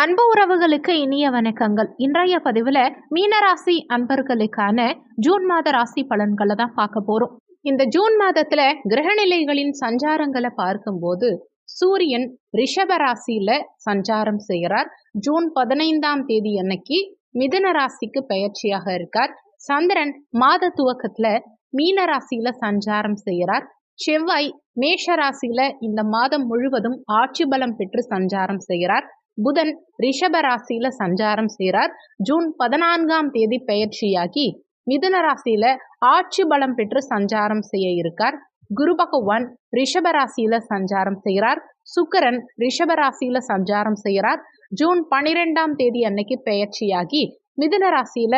அன்பு உறவுகளுக்கு இனிய வணக்கங்கள். இன்றைய பதிவில் மீனராசி அன்பர்களுக்கான ஜூன் மாத ராசி பலன்களை தான் பார்க்க போறோம். இந்த ஜூன் மாதத்துல கிரகநிலைகளின் சஞ்சாரங்களை பார்க்கும்போது சூரியன் ரிஷப ராசியில சஞ்சாரம் செய்கிறார். ஜூன் 15ஆம் தேதி அன்னைக்கு மிதுன ராசிக்கு பெயர்ச்சியாக இருக்கார். சந்திரன் மாத துவக்கத்துல மீன ராசியில சஞ்சாரம் செய்கிறார். செவ்வாய் மேஷ ராசியில இந்த மாதம் முழுவதும் ஆட்சி பலம் பெற்று சஞ்சாரம் செய்கிறார். புதன் ரிஷப ராசியில சஞ்சாரம் செய்கிறார். ஜூன் 14ஆம் தேதி பெயர்ச்சியாகி மிதுன ராசியில ஆட்சி பலம் பெற்று சஞ்சாரம் செய்ய இருக்கார். குரு பகவான் ரிஷப ராசியில சஞ்சாரம் செய்கிறார். சுக்கிரன் ரிஷப ராசியில சஞ்சாரம் செய்கிறார். ஜூன் 12ஆம் தேதி அன்னைக்கு பெயர்ச்சியாகி மிதுன ராசியில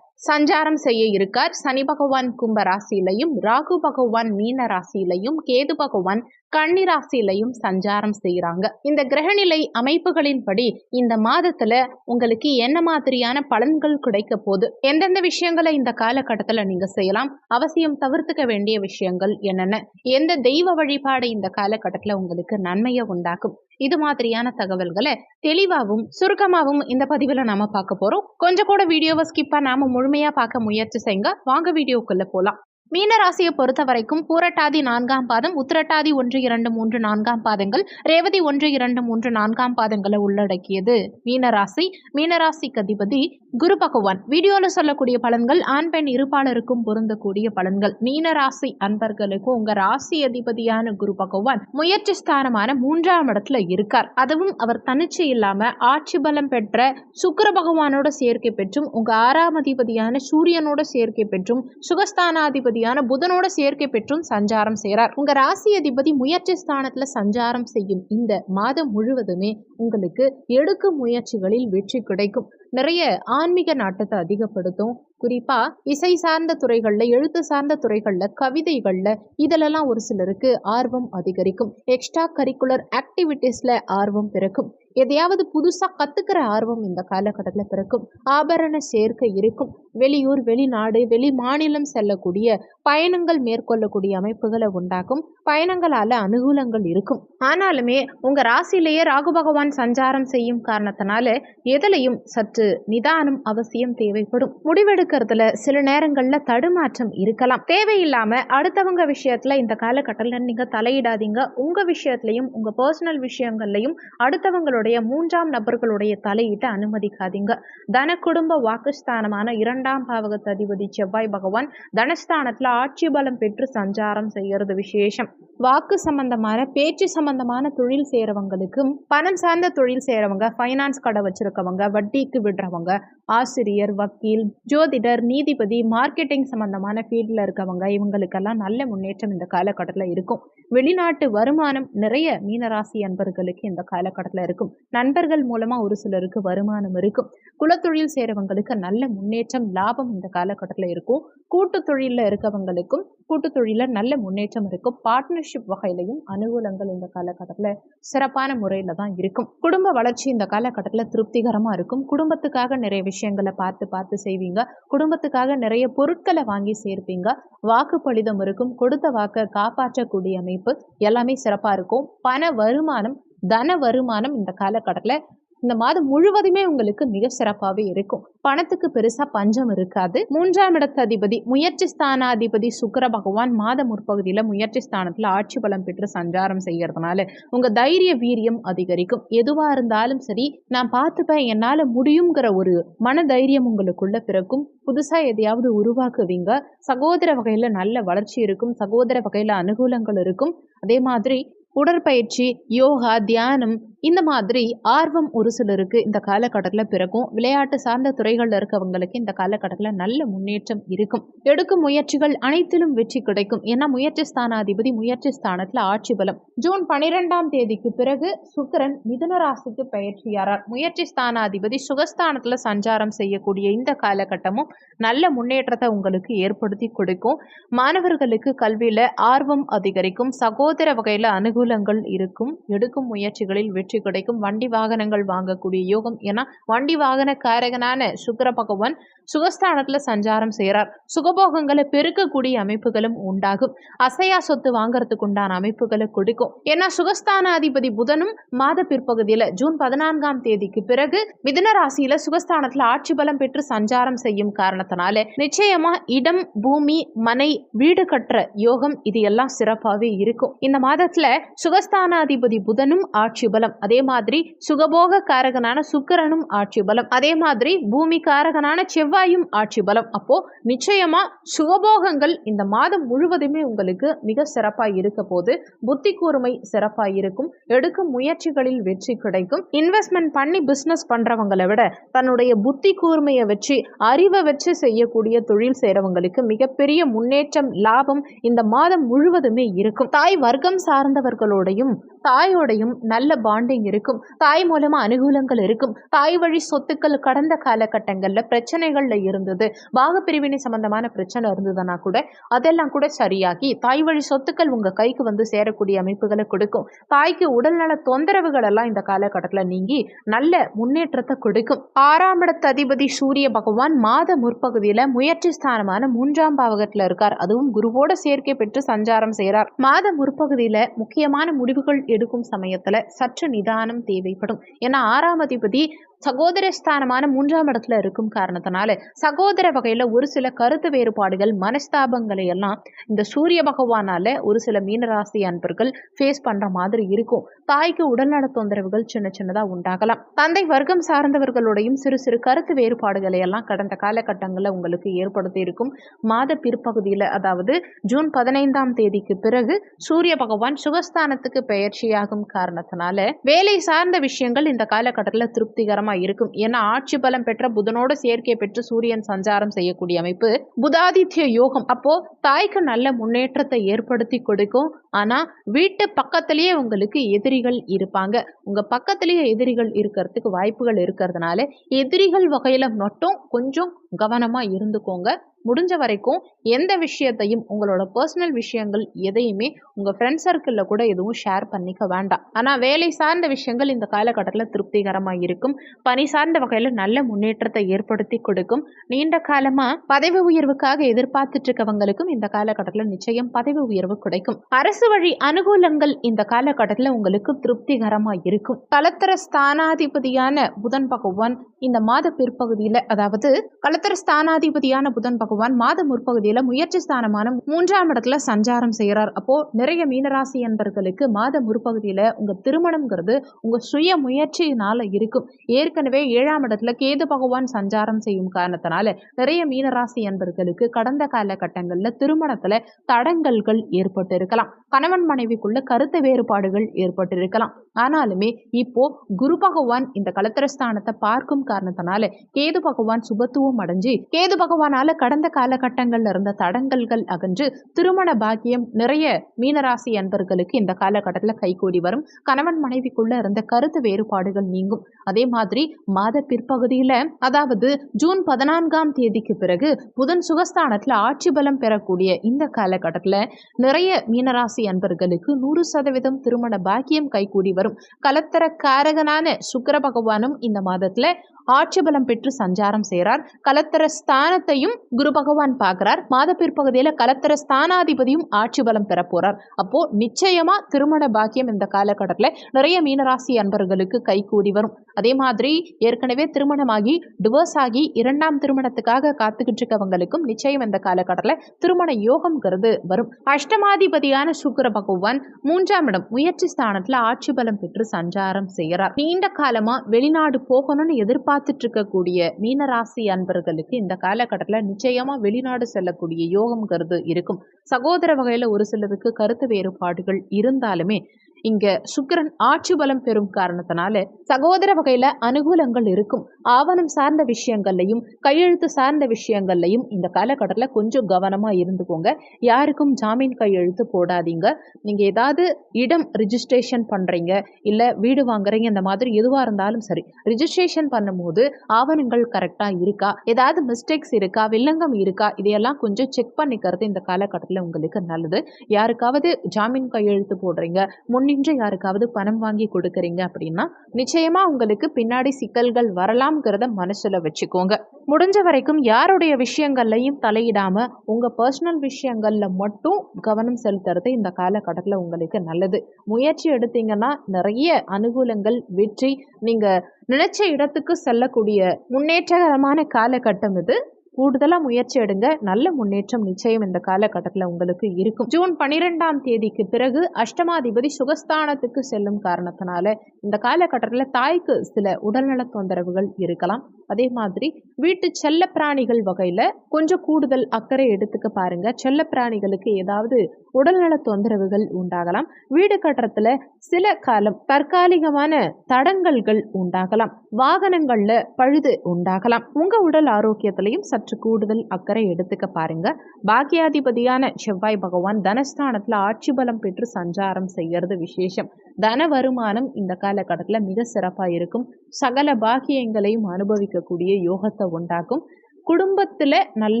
சஞ்சாரம் செய்ய இருக்கார். சனி பகவான் கும்ப ராசியிலையும், ராகு பகவான் மீன ராசியிலையும், கேது பகவான் கன்னி ராசியிலையும் சஞ்சாரம் செய்யறாங்க. இந்த கிரகநிலை அமைப்புகளின்படி இந்த மாதத்துல உங்களுக்கு என்ன மாதிரியான பலன்கள் கிடைக்க போகுது, எந்தெந்த விஷயங்களை இந்த காலகட்டத்துல நீங்க செய்யலாம், அவசியம் தவிர்த்துக்க வேண்டிய விஷயங்கள் என்னென்ன, எந்த தெய்வ வழிபாடு இந்த காலகட்டத்துல உங்களுக்கு நன்மையை உண்டாக்கும், இது மாதிரியான தகவல்களை தெளிவாகவும் சுருக்கமாகவும் இந்த பதிவுல நாம பார்க்க போறோம். கொஞ்சம் கூட வீடியோவை ஸ்கிப் பண்ணாம முழுமையா பார்க்க முயற்சி செய்யுங்க. வாங்க வீடியோக்குள்ள போலாம். மீன ராசியை பொறுத்த வரைக்கும் பூரட்டாதி 4ஆம் பாதம், உத்திரட்டாதி 1, 2, 3, 4ஆம் பாதங்கள், ரேவதி 1, 2, 3, 4ஆம் பாதங்களை உள்ளடக்கியது மீனராசி. மீனராசிக்கு அதிபதி குரு பகவான். வீடியோல சொல்லக்கூடிய பலன்கள் ஆண் பெண் இருப்பாளருக்கும் பொருந்தக்கூடிய பலன்கள். மீனராசி அன்பர்களுக்கு உங்க ராசி அதிபதியான குரு பகவான் முயற்சி ஸ்தானமான 3ஆம் இடத்துல இருக்கார். அதுவும் அவர் தனிச்சு இல்லாம ஆட்சி பலம் பெற்ற சுக்கிர பகவானோட சேர்க்கை பெற்றும், உங்க 6ஆம் அதிபதியான சூரியனோட சேர்க்கை பெற்றும், சுகஸ்தானாதிபதி புதனோட சேர்க்கை பெற்றும் சஞ்சாரம் செய்கிறார். உங்க ராசி அதிபதி முயற்சி ஸ்தானத்துல சஞ்சாரம் செய்யும் இந்த மாதம் முழுவதுமே உங்களுக்கு எடுக்கும் முயற்சிகளில் வெற்றி கிடைக்கும். நிறைய ஆன்மீக நாட்டத்தை அதிகப்படுத்தும். குறிப்பா இசை சார்ந்த துறைகள்ல, எழுத்து சார்ந்த துறைகள்ல, கவிதைகள்ல இதிலெல்லாம் ஒரு சிலருக்கு ஆர்வம் அதிகரிக்கும். எக்ஸ்ட்ரா கரிக்குலர் ஆக்டிவிட்டிஸ்ல ஆர்வம் பிறக்கும். எதையாவது புதுசா கத்துக்கிற ஆர்வம் இந்த காலகட்டத்துல பிறக்கும். ஆபரண சேர்க்கை இருக்கும். வெளியூர், வெளிநாடு, வெளி மாநிலம் செல்லக்கூடிய பயணங்கள் மேற்கொள்ளக்கூடிய அமைப்புகளை உண்டாக்கும். பயணங்களால அனுகூலங்கள் இருக்கும். ஆனாலுமே உங்க ராசியிலேயே ராகு பகவான் சஞ்சாரம் செய்யும் காரணத்தினால எதிலையும் சற்று நிதானம் அவசியம் தேவைப்படும். முடிவெடுக்கிறதுல சில நேரங்கள்ல தடுமாற்றம் இருக்கலாம். தேவையில்லாம அடுத்தவங்க விஷயத்துல இந்த காலகட்டத்தில் நீங்க தலையிடாதீங்க. உங்க விஷயத்திலையும், உங்க பர்சனல் விஷயங்கள்லையும் அடுத்தவங்களுடைய 3ஆம் நபர்களுடைய தலையிட்ட அனுமதிக்காதீங்க. தன குடும்ப வாக்குஸ்தானமான 2ஆம் பாவகத்து அதிபதி செவ்வாய் பகவான் தனஸ்தானத்துல ஆட்சி பலம் பெற்று சஞ்சாரம் செய்யறது விசேஷம். வாக்கு சம்பந்தமான, பேச்சு சம்பந்தமான தொழில் செய்யறவங்களுக்கும், பணம் சார்ந்த தொழில் செய்யறவங்க, ஃபைனான்ஸ் கடை வச்சிருக்கவங்க, வட்டிக்கு விடுறவங்க, ஆசிரியர், வக்கீல், ஜோதிடர், நீதிபதி, மார்க்கெட்டிங் சம்பந்தமான ஃபீல்ட்ல இருக்கவங்க, இவங்களுக்கெல்லாம் நல்ல முன்னேற்றம் இந்த காலகட்டத்தில் இருக்கும். வெளிநாட்டு வருமானம் நிறைய மீனராசி அன்பர்களுக்கு இந்த காலகட்டத்தில் இருக்கும். நண்பர்கள் மூலமா ஒரு சிலருக்கு வருமானம் இருக்கும். குலத்தொழில் செய்யறவங்களுக்கு நல்ல முன்னேற்றம், லாபம் இந்த காலகட்டத்தில் இருக்கும். கூட்டு தொழில இருக்கவங்களுக்கும் கூட்டு தொழில நல்ல முன்னேற்றம் இருக்கும். பார்ட்னர்ஷிப் வகையிலையும் அனுகூலங்கள் இந்த காலகட்டத்தில் சிறப்பான முறையில தான் இருக்கும். குடும்ப வளர்ச்சி இந்த காலகட்டத்தில் திருப்திகரமா இருக்கும். குடும்பத்துக்காக நிறைய விஷயங்களை பார்த்து செய்வீங்க. குடும்பத்துக்காக நிறைய பொருட்களை வாங்கி சேர்ப்பீங்க. வாக்கு பலிதம் இருக்கும். கொடுத்த வாக்கை காப்பாற்றக்கூடிய அமைப்பு எல்லாமே சிறப்பா இருக்கும். பண வருமானம், தன வருமானம் இந்த காலகட்டத்தில் இந்த மாதம் முழுவதுமே உங்களுக்கு மிக சிறப்பாகவே இருக்கும். பணத்துக்கு பெருசா பஞ்சம் இருக்காது. 3ஆம் இடத்து அதிபதி முயற்சி ஸ்தானாதிபதி சுக்கிர பகவான் மாத முற்பகுதியில முயற்சி ஸ்தானத்துல ஆட்சி பலம் பெற்று சஞ்சாரம் செய்யறதுனால உங்க தைரிய வீரியம் அதிகரிக்கும். எதுவா இருந்தாலும் சரி, நான் பார்த்துப்பேன், என்னால முடியுங்கிற ஒரு மன தைரியம் உங்களுக்குள்ள பிறக்கும். புதுசா எதையாவது உருவாக்குவீங்க. சகோதர வகையில நல்ல வளர்ச்சி இருக்கும். சகோதர வகையில அனுகூலங்கள் இருக்கும். அதே மாதிரி உடற்பயிற்சி, யோகா, தியானம் இந்த மாதிரி ஆர்வம் ஒரு சிலருக்கு இந்த காலகட்டத்தில் பிறக்கும். விளையாட்டு சார்ந்த துறைகளில் இருக்கவங்களுக்கு இந்த காலகட்டத்தில் நல்ல முன்னேற்றம் இருக்கும். எடுக்கும் முயற்சிகள் அனைத்திலும் வெற்றி கிடைக்கும். ஏன்னா முயற்சி ஸ்தானாதிபதி முயற்சி ஸ்தானத்தில் ஆட்சி பலம். ஜூன் 12ஆம் தேதிக்கு பிறகு சுக்கிரன் மிதுன ராசிக்கு பெயர்ச்சியாரார். முயற்சி ஸ்தானாதிபதி சுகஸ்தானத்தில் சஞ்சாரம் செய்யக்கூடிய இந்த காலகட்டமும் நல்ல முன்னேற்றத்தை உங்களுக்கு ஏற்படுத்தி கொடுக்கும். மாணவர்களுக்கு கல்வியில ஆர்வம் அதிகரிக்கும். சகோதர வகையில் அனுகூல அனுகூலங்கள் இருக்கும். எடுக்கும் முயற்சிகளில் வெற்றி கிடைக்கும். வண்டி வாகனங்கள் வாங்கக்கூடிய யோகம். ஏன்னா வண்டி வாகன காரகனான சுக்கிர பகவான் சுகஸ்தானத்துல சஞ்சாரம் செய்கிறார். சுகபோகங்களை பெருக்கக்கூடிய அமைப்புகளும் உண்டாகும். அசையா சொத்து வாங்கறதுக்கு உண்டான அமைப்புகளை கொடுக்கும். ஏன்னா சுகஸ்தானாதிபதி புதனும் மாத பிற்பகுதியில ஜூன் 14ஆம் தேதிக்கு பிறகு மிதுன ராசியில சுகஸ்தானத்துல ஆட்சி பலம் பெற்று சஞ்சாரம் செய்யும் காரணத்தினால நிச்சயமா இடம், பூமி, மனை, வீடு கட்டுற யோகம் இது எல்லாம் சிறப்பாவே இருக்கும். இந்த மாதத்துல சுகஸ்தானாதிபதி புதனும் ஆட்சி பலம், அதே மாதிரி சுகபோக காரகனான சுக்கிரனும் ஆட்சி பலம், அதே மாதிரி பூமி காரகனான செவ்வாயும் ஆட்சி பலம். அப்போ நிச்சயமா சுகபோகங்கள் இந்த மாதம் முழுவதுமே உங்களுக்கு மிக சிறப்பாக இருக்க போது. புத்தி கூர்மை சிறப்பாக இருக்கும். எடுக்கும் முயற்சிகளில் வெற்றி கிடைக்கும். இன்வெஸ்ட்மெண்ட் பண்ணி பிசினஸ் பண்றவங்களை விட தன்னுடைய புத்தி கூர்மையை வச்சு, அறிவை வச்சு செய்யக்கூடிய தொழில் செய்யறவங்களுக்கு மிகப்பெரிய முன்னேற்றம், லாபம் இந்த மாதம் முழுவதுமே இருக்கும். தாய் வர்க்கம் சார்ந்தவர்களோடையும் தாயோடையும் நல்ல பாண்டிங் இருக்கும். தாய் மூலமா அனுகூலங்கள் இருக்கும். தாய் வழி சொத்துக்கள் கடந்த காலகட்டங்கள்ல பிரச்சனைகள்ல இருந்தது, பாகப்பிரிவினை சம்பந்தமான பிரச்சனை இருந்ததுன்னா கூட அதெல்லாம் கூட சரியாகி தாய் வழி சொத்துக்கள் உங்க கைக்கு வந்து சேரக்கூடிய அமைப்புகளை கொடுக்கும். தாய்க்கு உடல்நல தொந்தரவுகள் எல்லாம் இந்த காலகட்டத்தில் நீங்கி நல்ல முன்னேற்றத்தை கொடுக்கும். 6ஆம் இடத்து அதிபதி சூரிய பகவான் மாத முற்பகுதியில முயற்சி ஸ்தானமான 3ஆம் பாவகத்துல இருக்கார். அதுவும் குருவோட சேர்க்கை பெற்று சஞ்சாரம் செய்கிறார். மாத முற்பகுதியில முக்கியமான முடிவுகள் எடுக்கும் சமயத்துல சற்று நிதானம் தேவைப்படும். ஏன்னா 6ஆம் அதிபதி சகோதரஸ்தானமான 3ஆம் இடத்துல இருக்கும் காரணத்தினால சகோதர வகையில ஒரு சில கருத்து வேறுபாடுகள், மனஸ்தாபங்களை எல்லாம் இந்த சூரிய பகவானால ஒரு சில மீனராசி அன்பர்கள் ஃபேஸ் பண்ற மாதிரி இருக்கும். தாய்க்கு உடல்நல தொந்தரவுகள் சின்ன சின்னதா உண்டாகலாம். தந்தை வர்க்கம் சார்ந்தவர்களுடையும் சிறு சிறு கருத்து வேறுபாடுகளை எல்லாம் கடந்த காலகட்டங்களில் உங்களுக்கு ஏற்படுத்தி இருக்கும். மாத பிற்பகுதியில, அதாவது ஜூன் 15ஆம் தேதிக்கு பிறகு சூரிய பகவான் சுகஸ்தானத்துக்கு பெயர்ச்சியாகும் காரணத்தினால வேலை சார்ந்த விஷயங்கள் இந்த காலகட்டத்தில் திருப்திகரமாக இருக்கும். ஏன்னா ஆட்சி பலம் பெற்ற புதனோட சேர்க்கை பெற்று சூரியன் சஞ்சாரம் செய்யக்கூடிய அமைப்பு புதாதித்ய யோகம். அப்போ தாய்க்கு நல்ல முன்னேற்றத்தை ஏற்படுத்தி கொடுக்கும். ஆனா வீட்டு பக்கத்திலேயே உங்களுக்கு எதிரிகள் இருப்பாங்க. உங்க பக்கத்திலேயே எதிரிகள் இருக்கிறதுக்கு வாய்ப்புகள் இருக்கிறதுனால எதிரிகள் வகையில மட்டும் கொஞ்சம் கவனமா இருந்துக்கோங்க. முடிஞ்ச வரைக்கும் எந்த விஷயத்தையும், உங்களோட பர்சனல் விஷயங்கள் எதையுமே உங்க ஃப்ரெண்ட் சர்க்கிள்ல கூட எதுவும் ஷேர் பண்ணிக்க வேண்டாம். ஆனா வேலை சார்ந்த விஷயங்கள் இந்த காலகட்டத்தில் திருப்திகரமா இருக்கும். பணி சார்ந்த வகையில நல்ல முன்னேற்றத்தை ஏற்படுத்தி கொடுக்கும். நீண்ட காலமா பதவி உயர்வுக்காக எதிர்பார்த்துட்டு இருக்கவங்களுக்கும் இந்த காலகட்டத்தில் நிச்சயம் பதவி உயர்வு கிடைக்கும். அரசு வழி அனுகூலங்கள் இந்த காலகட்டத்தில் உங்களுக்கு திருப்திகரமா இருக்கும். கலத்தர ஸ்தானாதிபதியான புதன் பகவான் இந்த மாத பிற்பகுதியில, அதாவது கலத்தர ஸ்தானாதிபதியான புதன் பகவான் மாத முற்பகுதியில முயற்சி ஸ்தானமான 3ஆம் இடத்துல சஞ்சாரம் செய்கிறார். அப்போ நிறைய மீனராசி என்பர்களுக்கு மாத முற்பகுதியில உங்க திருமணம்ங்கிறது உங்க சுய முயற்சியினால இருக்கும். ஏற்கனவே 7ஆம் இடத்துல கேது பகவான் சஞ்சாரம் செய்யும் காரணத்தினால நிறைய மீனராசி என்பர்களுக்கு கடந்த காலகட்டங்கள்ல திருமணத்துல தடங்கல்கள் ஏற்பட்டு இருக்கலாம். கணவன் மனைவிக்குள்ள கருத்து வேறுபாடுகள் ஏற்பட்டு இருக்கலாம். ஆனாலுமே இப்போ குரு பகவான் இந்த கலத்திரஸ்தானத்தை பார்க்கும் காரணத்தினால கேது பகவான் சுபத்துவம் அடைஞ்சு, கேது பகவானால கடந்த காலகட்டங்கள்ல இருந்த தடங்கல்கள் அகன்று திருமண பாக்கியம் நிறைய மீனராசி அன்பர்களுக்கு இந்த காலகட்டத்தில் கைகூடி வரும். கணவன் மனைவிக்குள்ள இருந்த கருத்து வேறுபாடுகள் நீங்கும். அதே மாதிரி மாத பிற்பகுதியில, அதாவது ஜூன் 14ஆம் தேதிக்கு பிறகு புதன் சுகஸ்தானத்துல ஆட்சி பலம் பெறக்கூடிய இந்த காலகட்டத்தில் நிறைய மீனராசி அன்பர்களுக்கு 100% திருமண பாக்கியம் கைகூடி வரும். கலத்தர காரகனான சுக்கிர பகவானும் இந்த மாதத்துல ஆட்சி பலம் பெற்று சஞ்சாரம் செய்கிறார். கலத்தர ஸ்தானத்தையும் குரு பகவான் பார்க்கிறார். மாத பிற்பகுதியில கலத்தர ஸ்தானாதிபதியும் ஆட்சி பலம் பெற போறார். அப்போ நிச்சயமா திருமண பாக்கியம் இந்த காலகட்டத்தில் நிறைய மீனராசி அன்பர்களுக்கு கைகூடி வரும். அதே மாதிரி ஏற்கனவே திருமணமாகி டிவோர்ஸ் ஆகி 2ஆம் திருமணத்துக்காக காத்துக்கிட்டு இருக்கவங்களுக்கும் நிச்சயம் இந்த காலகட்டத்தில் திருமண யோகம்ங்கிறது வரும். அஷ்டமாதிபதியான சுக்கிர பகவான் 3ஆம் இடம் முயற்சி ஸ்தானத்துல ஆட்சி பலம் பெற்று சஞ்சாரம் செய்கிறார். நீண்ட காலமா வெளிநாடு போகணும்னு எதிர்பார்த்துட்டு இருக்கக்கூடிய மீனராசி அன்பர்களுக்கு இந்த காலகட்டத்தில் நிச்சயமா வெளிநாடு செல்லக்கூடிய யோகம்ங்கிறது இருக்கும். சகோதர வகையில ஒரு சிலருக்கு கருத்து வேறுபாடுகள் இருந்தாலுமே இங்க சுக்கிரன் ஆட்சி பலம் பெறும் காரணத்தினால சகோதர வகையில அனுகூலங்கள் இருக்கும். ஆவணம் சார்ந்த விஷயங்கள்லையும் கையெழுத்து சார்ந்த விஷயங்கள்லையும் இந்த காலகட்டத்தில் கொஞ்சம் கவனமா இருந்துக்கோங்க. யாருக்கும் ஜாமீன் கையெழுத்து போடாதீங்க. நீங்க ஏதாவது இடம் ரிஜிஸ்ட்ரேஷன் பண்றீங்க, இல்ல வீடு வாங்குறீங்க, இந்த மாதிரி எதுவா இருந்தாலும் சரி, ரிஜிஸ்ட்ரேஷன் பண்ணும்போது ஆவணங்கள் கரெக்டா இருக்கா, ஏதாவது மிஸ்டேக்ஸ் இருக்கா, வில்லங்கம் இருக்கா, இதையெல்லாம் கொஞ்சம் செக் பண்ணிக்கிறது இந்த காலகட்டத்தில் உங்களுக்கு நல்லது. யாருக்காவது ஜாமீன் கையெழுத்து போடுறீங்க, முன் முன்னின்று யாருக்காவது பணம் வாங்கி கொடுக்குறீங்க அப்படின்னா நிச்சயமா உங்களுக்கு பின்னாடி சிக்கல்கள் வரலாம்ங்கிறத மனசுல வச்சுக்கோங்க. முடிஞ்ச வரைக்கும் யாருடைய விஷயங்கள்லையும் தலையிடாம உங்க பர்சனல் விஷயங்கள்ல மட்டும் கவனம் செலுத்துறது இந்த காலகட்டத்தில் உங்களுக்கு நல்லது. முயற்சி எடுத்தீங்கன்னா நிறைய அனுகூலங்கள், வெற்றி, நீங்க நினைச்ச இடத்துக்கு செல்லக்கூடிய முன்னேற்றகரமான காலகட்டம் இது. கூடுதலா முயற்சி எடுங்க. நல்ல முன்னேற்றம் நிச்சயம் இந்த காலகட்டத்தில் உங்களுக்கு இருக்கும். ஜூன் 12ஆம் தேதிக்கு பிறகு அஷ்டமாதிபதி சுகஸ்தானத்துக்கு செல்லும் காரணத்தினால இந்த காலகட்டத்தில் தாய்க்கு சில உடல்நல தொந்தரவுகள் இருக்கலாம். அதே மாதிரி வீட்டு செல்ல பிராணிகள் வகையில கொஞ்சம் கூடுதல் அக்கறை எடுத்துக்க பாருங்க. செல்ல பிராணிகளுக்கு ஏதாவது உடல்நல தொந்தரவுகள் உண்டாகலாம். வீடு கட்டுறதுல சில காலம் தற்காலிகமான தடங்கல்கள் உண்டாகலாம். வாகனங்கள்ல பழுது உண்டாகலாம். உங்க உடல் ஆரோக்கியத்திலையும் சற்று கூடுதல் அக்கறை எடுத்துக்க பாருங்க. பாக்கியாதிபதியான செவ்வாய் பகவான் தனஸ்தானத்துல ஆட்சி பலம் பெற்று சஞ்சாரம் செய்யறது விசேஷம். தன வருமானம் இந்த காலகட்டத்தில் மிக சிறப்பா இருக்கும். சகல பாக்கியங்களையும் அனுபவிக்கக்கூடிய யோகத்தை உண்டாக்கும். குடும்பத்துல நல்ல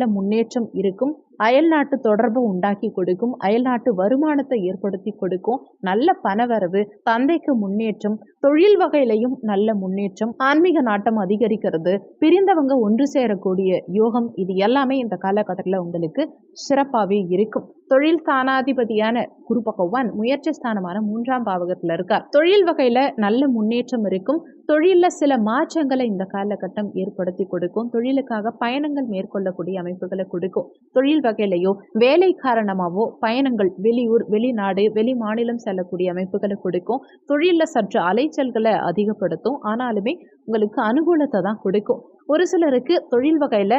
முன்னேற்றம் இருக்கும். அயல்நாட்டு தொடர்பு உண்டாக்கி கொடுக்கும். அயல்நாட்டு வருமானத்தை ஏற்படுத்தி கொடுக்கும். நல்ல பணவரவு, தந்தைக்கு முன்னேற்றம், தொழில் வகையிலையும் நல்ல முன்னேற்றம், ஆன்மீக நாட்டம் அதிகரிக்கிறது, பிரிந்தவங்க ஒன்று சேரக்கூடிய யோகம், இது எல்லாமே இந்த காலகட்டத்தில் உங்களுக்கு சிறப்பாகவே இருக்கும். தொழில் ஸ்தானாதிபதியான குரு பகவான் முயற்சி ஸ்தானமான 3ஆம் பாவகத்தில் இருக்கார். தொழில் வகையில நல்ல முன்னேற்றம் இருக்கும். தொழில்ல சில மாற்றங்களை இந்த காலகட்டம் ஏற்படுத்தி கொடுக்கும். தொழிலுக்காக பயணங்கள் மேற்கொள்ளக்கூடிய அமைப்புகளை கொடுக்கும். தொழில் வகையிலையோ வேலை காரணமாவோ பயணங்கள் வெளியூர், வெளிநாடு, வெளி மாநிலம் செல்லக்கூடிய அமைப்புகளை கொடுக்கும். தொழில்ல சற்று அலைச்சல்களை அதிகப்படுத்தும். ஆனாலுமே உங்களுக்கு அனுகூலத்தை தான் கொடுக்கும். ஒரு சிலருக்கு தொழில் வகையில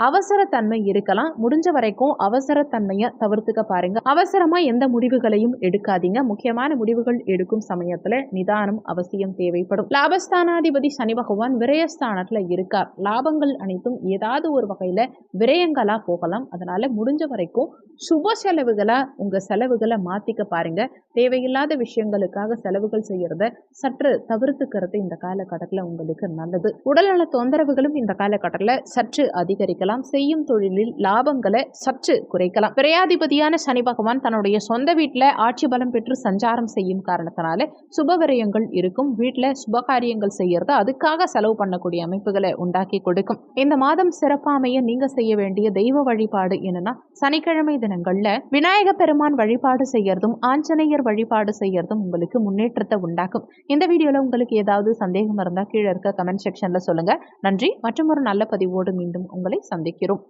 அவசரத்தன்மை இருக்கலாம். முடிஞ்ச வரைக்கும் அவசரத்தன்மையை தவிர்த்துக்க பாருங்க. அவசரமா எந்த முடிவுகளையும் எடுக்காதீங்க. முக்கியமான முடிவுகள் எடுக்கும் சமயத்துல நிதானம் அவசியம் தேவைப்படும். லாபஸ்தானாதிபதி சனி பகவான் விரயஸ்தானத்துல இருக்கார். லாபங்கள் அனைத்தும் ஏதாவது ஒரு வகையில விரயங்களா போகலாம். அதனால முடிஞ்ச வரைக்கும் சுப செலவுகளா உங்க செலவுகளை மாத்திக்க பாருங்க. தேவையில்லாத விஷயங்களுக்காக செலவுகள் செய்யறத சற்று தவிர்த்துக்கிறது இந்த காலகட்டத்தில் உங்களுக்கு நல்லது. உடல்நல தொந்தரவுகளும் இந்த காலகட்டத்தில் சற்று அதிகரிக்கலாம். செய்யும் தொழிலில் லாபங்களை சற்று குறைக்கலாம். விரையாதிபதியான சனி பகவான் தன்னுடைய சொந்த வீட்டில் ஆட்சி பலம் பெற்று சஞ்சாரம் செய்யும் காரணத்தினால சுப விரயங்கள் இருக்கும். வீட்டில் சுபகாரியங்கள் செய்யறது அதுக்காக செலவு பண்ணக்கூடிய அமைப்புகளை உண்டாக்கி கொடுக்கும். இந்த மாதம் சிறப்பாமைய நீங்க செய்ய வேண்டிய தெய்வ வழிபாடு என்னன்னா, சனிக்கிழமை தினங்கள்ல விநாயக பெருமான் வழிபாடு செய்யறதும் ஆஞ்சநேயர் வழிபாடு செய்யறதும் உங்களுக்கு முன்னேற்றத்தை உண்டாக்கும். இந்த வீடியோல உங்களுக்கு ஏதாவது சந்தேகம் இருந்தா கீழே இருக்க கமெண்ட் செக்ஷன்ல சொல்லுங்க. நன்றி. மற்றும் ஒரு நல்ல பதிவோடு மீண்டும் உங்களை சந்திக்கிறோம்.